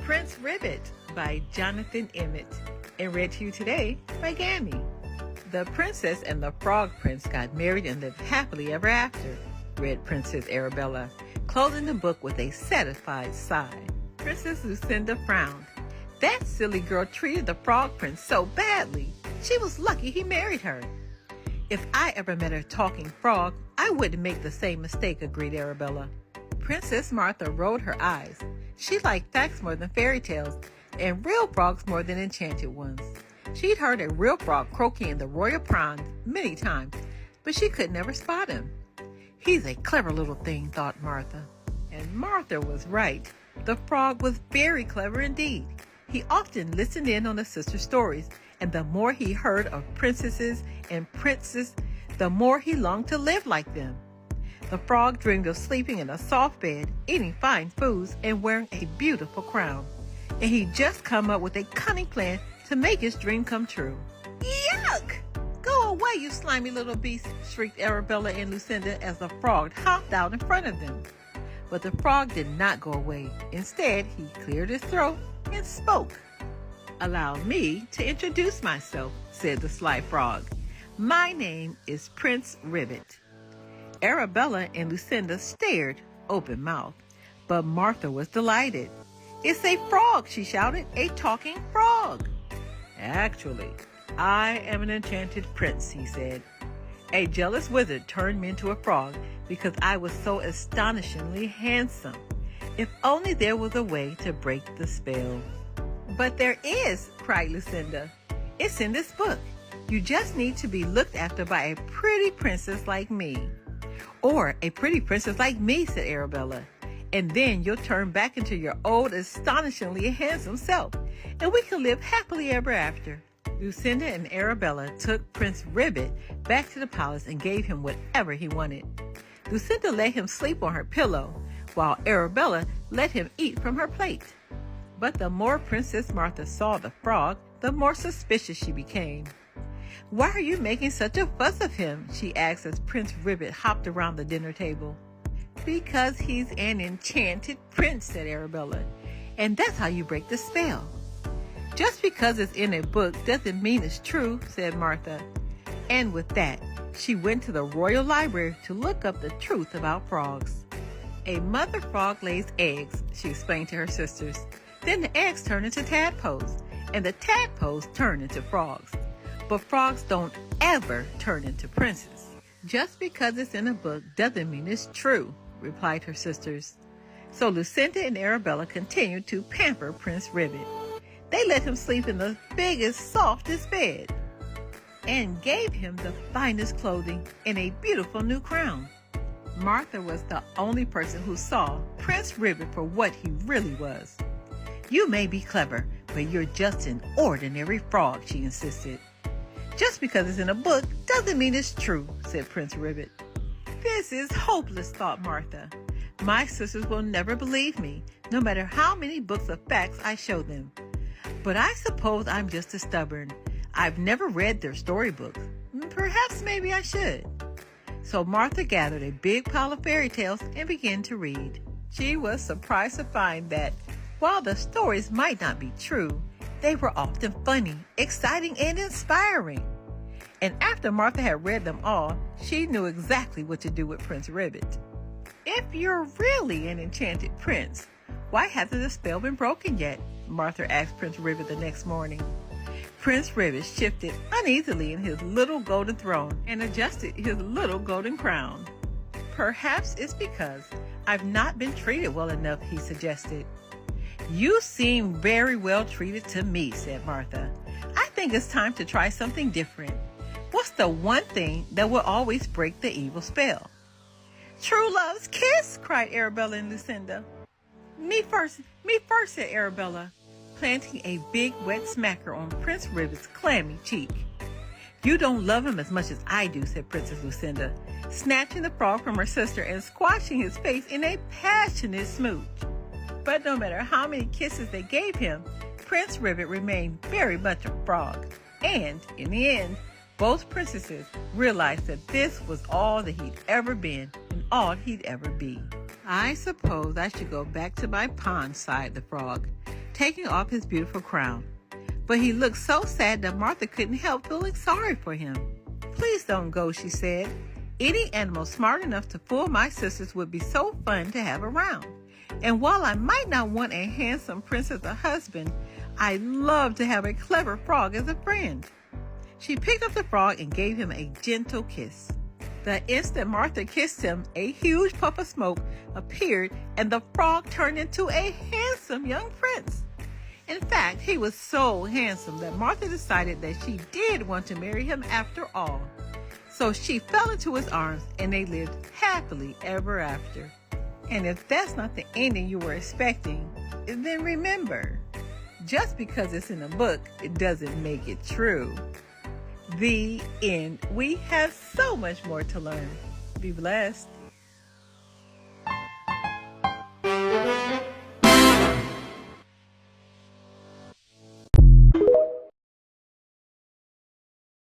Prince Ribbit by Jonathan Emmett, and read to you today by Gammy. The princess and the frog prince got married and lived happily ever after, read Princess Arabella, closing the book with a satisfied sigh. Princess Lucinda frowned. That silly girl treated the frog prince so badly. She was lucky he married her. If I ever met a talking frog, I wouldn't make the same mistake, agreed Arabella. Princess Martha rolled her eyes. She liked facts more than fairy tales, and real frogs more than enchanted ones. She'd heard a real frog croaking in the royal pond many times, but she could never spot him. He's a clever little thing, thought Martha. And Martha was right. The frog was very clever indeed. He often listened in on the sisters' stories, and the more he heard of princesses and princes, the more he longed to live like them. The frog dreamed of sleeping in a soft bed, eating fine foods, and wearing a beautiful crown. And he'd just come up with a cunning plan to make his dream come true. Yuck! Go away, you slimy little beast, shrieked Arabella and Lucinda as the frog hopped out in front of them. But the frog did not go away. Instead, he cleared his throat and spoke. Allow me to introduce myself, said the sly frog. My name is Prince Ribbit. Arabella and Lucinda stared, open-mouthed, but Martha was delighted. It's a frog, she shouted, a talking frog. Actually, I am an enchanted prince, he said. A jealous wizard turned me into a frog because I was so astonishingly handsome. If only there was a way to break the spell. But there is, cried Lucinda. It's in this book. You just need to be looked after by a pretty princess like me. Or a pretty princess like me, said Arabella. And then you'll turn back into your old, astonishingly handsome self, and we can live happily ever after. Lucinda and Arabella took Prince Ribbit back to the palace and gave him whatever he wanted. Lucinda let him sleep on her pillow, while Arabella let him eat from her plate. But the more Princess Martha saw the frog, the more suspicious she became. Why are you making such a fuss of him? She asked as Prince Ribbit hopped around the dinner table. Because he's an enchanted prince, said Arabella, and that's how you break the spell. Just because it's in a book doesn't mean it's true, said Martha. And with that, she went to the royal library to look up the truth about frogs. A mother frog lays eggs, she explained to her sisters. Then the eggs turn into tadpoles, and the tadpoles turn into frogs. But frogs don't ever turn into princes. Just because it's in a book doesn't mean it's true, replied her sisters. So Lucinda and Arabella continued to pamper Prince Ribbit. They let him sleep in the biggest, softest bed, and gave him the finest clothing and a beautiful new crown. Martha was the only person who saw Prince Ribbit for what he really was. You may be clever, but you're just an ordinary frog, she insisted. Just because it's in a book doesn't mean it's true, said Prince Ribbit. This is hopeless, thought Martha. My sisters will never believe me, no matter how many books of facts I show them. But I suppose I'm just as stubborn. I've never read their storybooks. Perhaps maybe I should. So Martha gathered a big pile of fairy tales and began to read. She was surprised to find that while the stories might not be true, they were often funny, exciting, and inspiring. And after Martha had read them all, she knew exactly what to do with Prince Ribbit. If you're really an enchanted prince, why hasn't the spell been broken yet? Martha asked Prince Ribbit the next morning. Prince Ribbit shifted uneasily in his little golden throne and adjusted his little golden crown. Perhaps it's because I've not been treated well enough, he suggested. You seem very well treated to me, said Martha. I think it's time to try something different. What's the one thing that will always break the evil spell? True love's kiss, cried Arabella and Lucinda. Me first, said Arabella, planting a big wet smacker on Prince Ribbit's clammy cheek. You don't love him as much as I do, said Princess Lucinda, snatching the frog from her sister and squashing his face in a passionate smooch. But no matter how many kisses they gave him, Prince Ribbit remained very much a frog. And, in the end, both princesses realized that this was all that he'd ever been and all he'd ever be. I suppose I should go back to my pond, sighed the frog. taking off his beautiful crown. But he looked so sad that Martha couldn't help feeling sorry for him. "Please don't go," she said. "Any animal smart enough to fool my sisters would be so fun to have around. And while I might not want a handsome prince as a husband, I'd love to have a clever frog as a friend." She picked up the frog and gave him a gentle kiss. The instant Martha kissed him, a huge puff of smoke appeared and the frog turned into a handsome young prince. In fact, he was so handsome that Martha decided that she did want to marry him after all. So she fell into his arms and they lived happily ever after. And if that's not the ending you were expecting, then remember, just because it's in a book, it doesn't make it true. The end. We have so much more to learn. Be blessed.